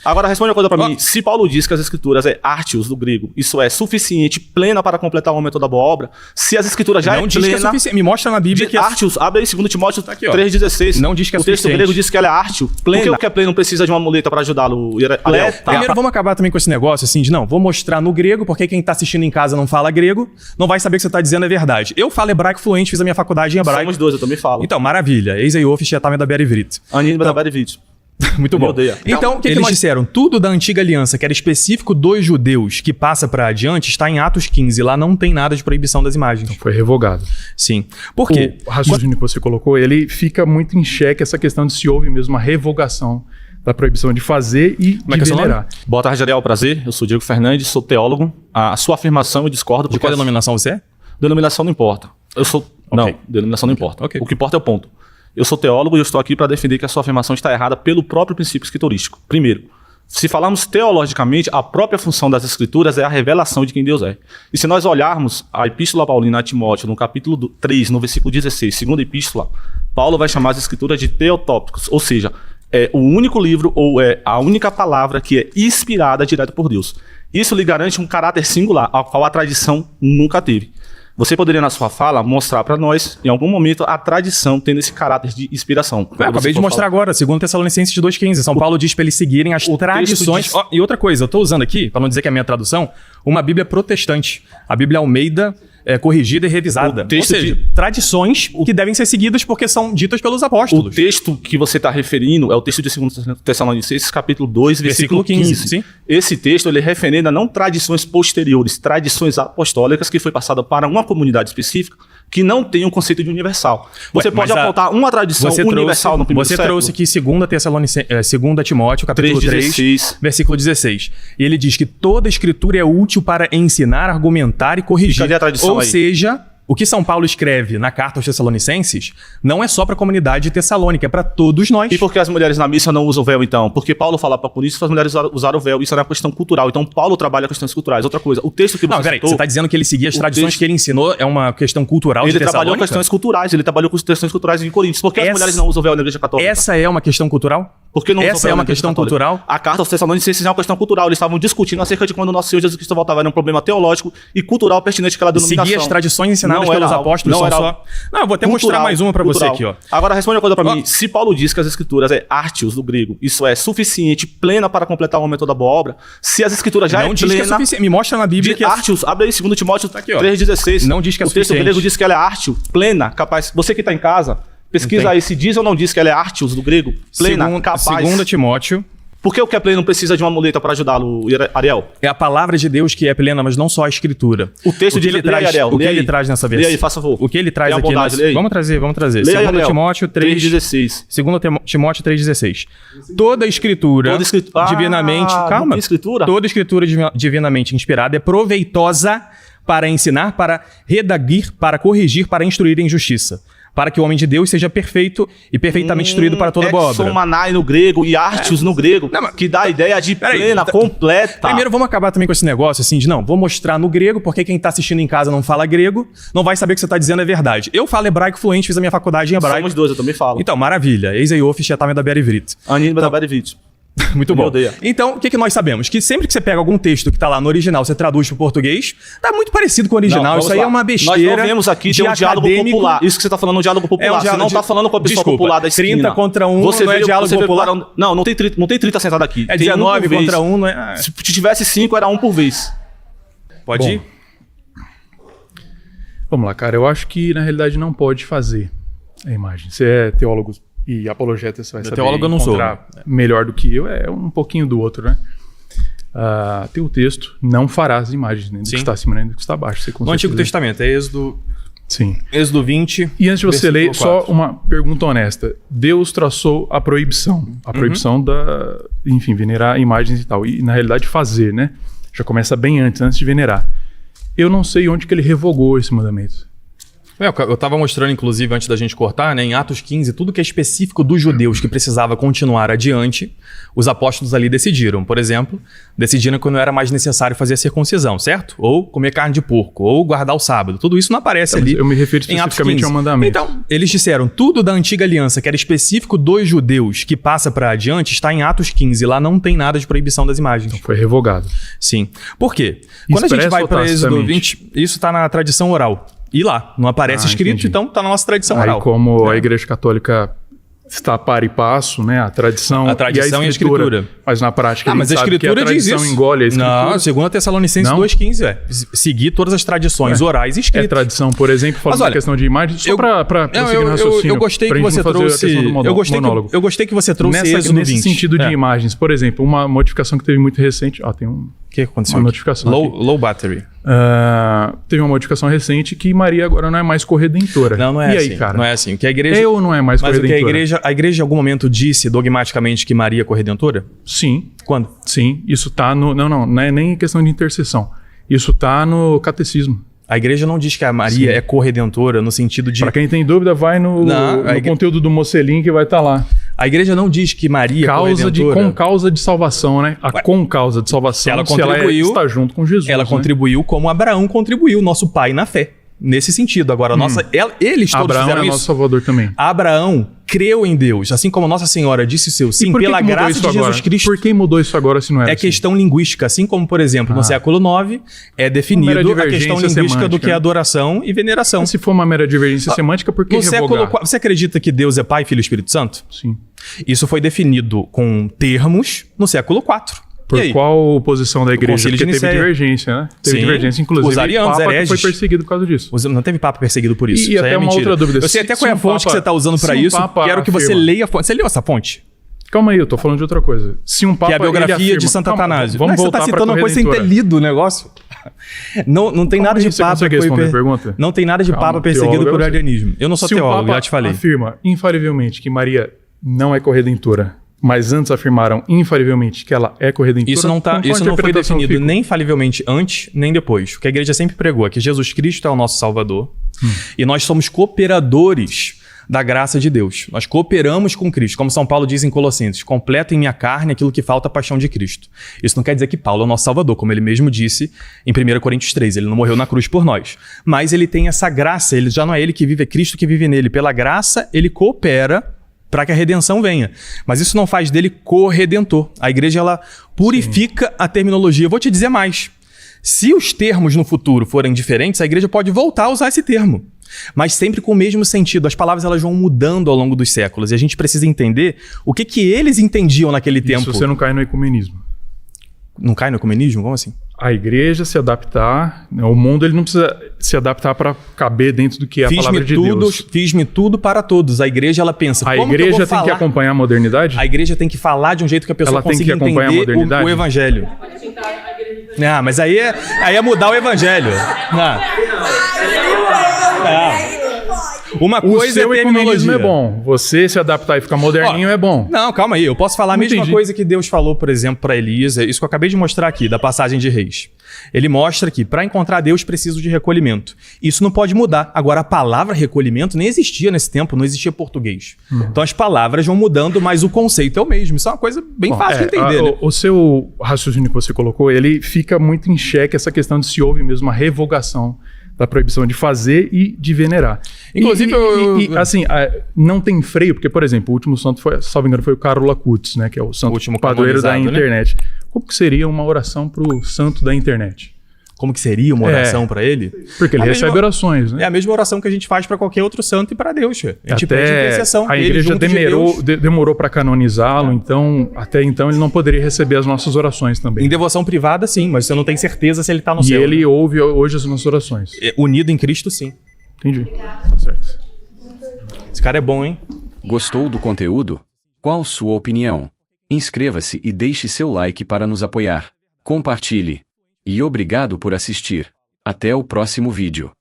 Agora responde uma coisa pra mim. Se Paulo diz que as escrituras é artios do grego, isso é suficiente, plena para completar o momento da boa obra, se as escrituras já não é diz plena... que é suficiente. Me mostra na Bíblia que artios, abre aí 2 Timóteo tá aqui, ó. 3,16. Não diz que é o texto suficiente. grego diz que ela é artio, plena. Por que o que é pleno não precisa de uma muleta para ajudá-lo? Primeiro vamos acabar também com esse negócio assim de não, vou mostrar no grego, porque quem tá assistindo em casa não fala grego, não vai saber que você tá dizendo é verdade. Eu falo hebraico fluente, fiz a minha faculdade em hebraico. Somos dois, eu também falo. Então, maravilha. Eis aí o Oficiatame da Berivrit. Anin da Berivrit. Muito bom. Então, o que eles disseram? Tudo da antiga aliança, que era específico dos judeus, que passa para adiante, está em Atos 15. Lá não tem nada de proibição das imagens. Então foi revogado. Sim. Por quê? O raciocínio que você colocou, ele fica muito em xeque essa questão de se houve mesmo uma revogação da proibição de fazer e de venerar. Boa tarde, Ariel. Prazer. Eu sou Diego Fernandes, sou teólogo. A sua afirmação eu discordo. De qual denominação você é? Denominação não importa. Eu sou... Okay. Não, denominação não importa. Okay. O que importa é o ponto. Eu sou teólogo e eu estou aqui para defender que a sua afirmação está errada pelo próprio princípio escriturístico. Primeiro, se falarmos teologicamente, a própria função das escrituras é a revelação de quem Deus é. E se nós olharmos a Epístola Paulina a Timóteo, no capítulo 3, no versículo 16, segunda epístola, Paulo vai chamar as escrituras de teotópicos, ou seja, é o único livro ou é a única palavra que é inspirada direto por Deus. Isso lhe garante um caráter singular, ao qual a tradição nunca teve. Você poderia, na sua fala, mostrar para nós, em algum momento, a tradição tendo esse caráter de inspiração. Eu acabei de mostrar agora, 2 Tessalonicenses 2,15. São Paulo diz para eles seguirem as tradições. E outra coisa, eu estou usando aqui, para não dizer que é a minha tradução, uma Bíblia protestante. A Bíblia Almeida corrigida e revisada. Ou seja, tradições que devem ser seguidas porque são ditas pelos apóstolos. O texto que você está referindo é o texto de 2 Tessalonicenses, capítulo 2, versículo 15. Sim. Esse texto ele referenda não tradições posteriores, tradições apostólicas que foi passada para uma comunidade específica que não tem um conceito de universal. Você pode apontar uma tradição universal no primeiro século. Você trouxe aqui 2 Timóteo, capítulo 3, versículo 16. E ele diz que toda escritura é útil para ensinar, argumentar e corrigir. Cadê a tradição? Ou seja, o que São Paulo escreve na carta aos Tessalonicenses não é só para a comunidade de Tessalônica, é para todos nós. E por que as mulheres na missa não usam véu, então? Porque Paulo fala para Coríntios que as mulheres usaram o véu. Isso é uma questão cultural. Então Paulo trabalha questões culturais. Outra coisa, o texto que você citou... Não, peraí, você está dizendo que ele seguia as tradições que ele ensinou, é uma questão cultural de Tessalônica? Ele trabalhou questões culturais, ele trabalhou com questões culturais em Coríntios. Por que as mulheres não usam véu na igreja católica? Essa é uma questão cultural? Porque não Essa é uma questão cultural? A carta aos Tessalonicenses é uma questão cultural. Eles estavam discutindo acerca de quando o nosso Senhor Jesus Cristo voltava. Era um problema teológico e cultural pertinente àquela denominação. Seguir as tradições ensinadas pelos apóstolos são só... Não, eu vou até mostrar mais uma para você aqui, ó. Agora responde uma coisa para mim. Se Paulo diz que as escrituras é artios do grego, isso é suficiente, plena para completar o momento da boa obra, se as escrituras já não diz plena... que é suficiente. Me mostra na Bíblia que artios, abre aí 2 Timóteo 3,16. Não diz que é suficiente. O texto grego diz que ela é artio, plena, capaz... Você que está em casa... Pesquisa aí se diz ou não diz que ela é artios do grego, plena, capaz. 2 Timóteo. Por que o que é pleno não precisa de uma muleta para ajudá-lo, Ariel? É a palavra de Deus que é plena, mas não só a escritura. O texto de ele traz, Ariel, o que ele traz nessa versão? Lê aí, faça favor. O que ele traz aqui? Vamos trazer. 2 Timóteo 3,16. 2 Timóteo 3,16. Toda escritura divinamente... Calma. Toda escritura divinamente inspirada é proveitosa para ensinar, para redaguir, para corrigir, para instruir em justiça, para que o homem de Deus seja perfeito e perfeitamente instruído para toda boa obra. Exomanai no grego e artios no grego, que dá a ideia de plena, completa. Primeiro vamos acabar também com esse negócio assim de não, vou mostrar no grego, porque quem está assistindo em casa não fala grego, não vai saber que você está dizendo é verdade. Eu falo hebraico fluente, fiz a minha faculdade em hebraico. Somos dois, eu também falo. Então, maravilha. Eis aí o Oficiatame da Berivrit. Anin da Berivrit. Muito bom. Então, o que nós sabemos? Que sempre que você pega algum texto que está lá no original, você traduz para o português, tá muito parecido com o original. Isso aí é uma besteira. Nós não vemos aqui de um diálogo popular. Isso que você está falando é um diálogo popular. Você não está falando com a pessoa popular da esquina. 30 contra 1 não é diálogo popular. Não tem 30 sentado aqui. É 19 contra 1, não é? Se tivesse 5, era 1 por vez. Pode ir? Vamos lá, cara. Eu acho que, na realidade, não pode fazer a imagem. Você é teólogo e apologeta, você vai saber teólogo eu não sou melhor do que eu, é um pouquinho do outro, né? Tem o texto, não farás imagens, nem do que está acima, nem do que está abaixo. No Antigo Testamento, é Êxodo... Sim. Êxodo 20. E antes de você ler, só uma pergunta honesta. Deus traçou a proibição. A proibição da... Enfim, venerar imagens e tal. E, na realidade, fazer, né? Já começa bem antes de venerar. Eu não sei onde que ele revogou esse mandamento. Eu estava mostrando, inclusive, antes da gente cortar, né, em Atos 15, tudo que é específico dos judeus que precisava continuar adiante, os apóstolos ali decidiram. Por exemplo, decidiram que não era mais necessário fazer a circuncisão, certo? Ou comer carne de porco, ou guardar o sábado. Tudo isso não aparece ali. Eu me refiro especificamente ao mandamento. Então, eles disseram, tudo da antiga aliança que era específico dos judeus que passa para adiante está em Atos 15. Lá não tem nada de proibição das imagens. Então foi revogado. Sim. Por quê? Quando a gente vai para Êxodo 20, isso está na tradição oral. E lá, não aparece escrito, entendi. Então está na nossa tradição oral. Aí como a Igreja Católica está par e passo, né? A tradição e a escritura. Mas na prática, mas a escritura diz isso. Engole a escritura. Não, segundo a Tessalonicenses 2,15, seguir todas as tradições orais e escritas. É tradição, por exemplo, falando da questão de imagem, só para prosseguir no raciocínio. Eu gostei que você trouxe... Eu gostei que você trouxe Êxodo 20. Nesse sentido de imagens, por exemplo, uma modificação que teve muito recente... tem um... O que aconteceu? Uma notificação low battery. Teve uma modificação recente que Maria agora não é mais corredentora. Não é e assim. Aí, cara? Não é assim. O que a igreja... É ou não é mais corredentora? Mas o que a igreja em algum momento disse dogmaticamente que Maria é corredentora? Sim. Quando? Sim. Isso tá no... Não é nem questão de intercessão. Isso tá no catecismo. A igreja não diz que a Maria é corredentora no sentido de... Para quem tem dúvida, vai no conteúdo do Mocelin que vai estar lá. A igreja não diz que Maria é corredentora. Com causa de salvação, né? Com causa de salvação, ela contribuiu, está junto com Jesus. Ela contribuiu como Abraão contribuiu, nosso pai na fé. Nesse sentido. Agora, eles todos Abraão fizeram é nosso Salvador também. Abraão creu em Deus, assim como Nossa Senhora disse o seu sim, pela graça de Jesus Cristo. Por que mudou isso agora se não era É assim? Questão linguística, assim como, por exemplo, no século IX, é definido a questão linguística do que é adoração e veneração. Mas se for uma mera divergência semântica, por que revogar? Você acredita que Deus é Pai, Filho e Espírito Santo? Sim. Isso foi definido com termos no século IV. Por qual posição da igreja? Porque teve divergência, né? Teve divergência, inclusive. Os arianos, o Papa foi perseguido por causa disso. Não teve Papa perseguido por isso. E até uma outra dúvida. Eu sei até qual é a fonte que você está usando para isso. Quero que você leia a fonte. Você leu essa fonte? Calma aí, eu tô falando de outra coisa. Se um Papa, que é a biografia de Santo Atanásio. Vamos voltar para a Você tá citando uma coisa sem ter lido o negócio. Não tem nada de Papa... Não tem nada de Papa perseguido por arianismo. Eu não sou teólogo, já te falei. Afirma infalivelmente que Maria não é corredentora, mas antes afirmaram infalivelmente que ela é corredentora. Isso não foi definido nem infalivelmente antes, nem depois. O que a igreja sempre pregou é que Jesus Cristo é o nosso Salvador e nós somos cooperadores da graça de Deus. Nós cooperamos com Cristo. Como São Paulo diz em Colossenses, completo em minha carne aquilo que falta a paixão de Cristo. Isso não quer dizer que Paulo é o nosso Salvador, como ele mesmo disse em 1 Coríntios 3. Ele não morreu na cruz por nós. Mas ele tem essa graça, ele já não é ele que vive, é Cristo que vive nele. Pela graça, ele coopera para que a redenção venha. Mas isso não faz dele corredentor. A igreja, ela purifica a terminologia. Eu vou te dizer mais. Se os termos no futuro forem diferentes, a igreja pode voltar a usar esse termo. Mas sempre com o mesmo sentido. As palavras elas vão mudando ao longo dos séculos. E a gente precisa entender o que eles entendiam naquele tempo. Isso você não cai no ecumenismo. Não cai no ecumenismo? Como assim? A igreja se adaptar, o mundo ele não precisa se adaptar para caber dentro do que é a palavra de Deus. Fiz-me tudo para todos. A igreja ela pensa, a igreja tem que acompanhar a modernidade? A igreja tem que falar de um jeito que a pessoa consiga entender o evangelho. Mas aí é mudar o evangelho. Uma coisa é terminologia. É bom. Você se adaptar e ficar moderninho é bom. Não, calma aí. Eu posso falar a mesma coisa que Deus falou, por exemplo, para Elias. Isso que eu acabei de mostrar aqui, da passagem de Reis. Ele mostra que para encontrar Deus preciso de recolhimento. Isso não pode mudar. Agora, a palavra recolhimento nem existia nesse tempo, não existia português. Então as palavras vão mudando, mas o conceito é o mesmo. Isso é uma coisa bem fácil de entender. Né? O seu raciocínio que você colocou, ele fica muito em xeque essa questão de se houve mesmo uma revogação da proibição de fazer e de venerar. Inclusive, assim, não tem freio, porque, por exemplo, o último santo, salvo engano, foi o Carlo Acutis, né, que é o santo padroeiro da internet. Né? Como que seria uma oração para o santo da internet? Como que seria uma oração para ele? Porque ele recebe orações, né? É a mesma oração que a gente faz para qualquer outro santo e para Deus. A gente pede intercessão. A igreja demorou para canonizá-lo, então até então ele não poderia receber as nossas orações também. Em devoção privada, sim, mas você não tem certeza se ele está no céu. E ele ouve hoje as nossas orações. Unido em Cristo, sim. Entendi. Tá certo. Esse cara é bom, hein? Gostou do conteúdo? Qual sua opinião? Inscreva-se e deixe seu like para nos apoiar. Compartilhe. E obrigado por assistir. Até o próximo vídeo.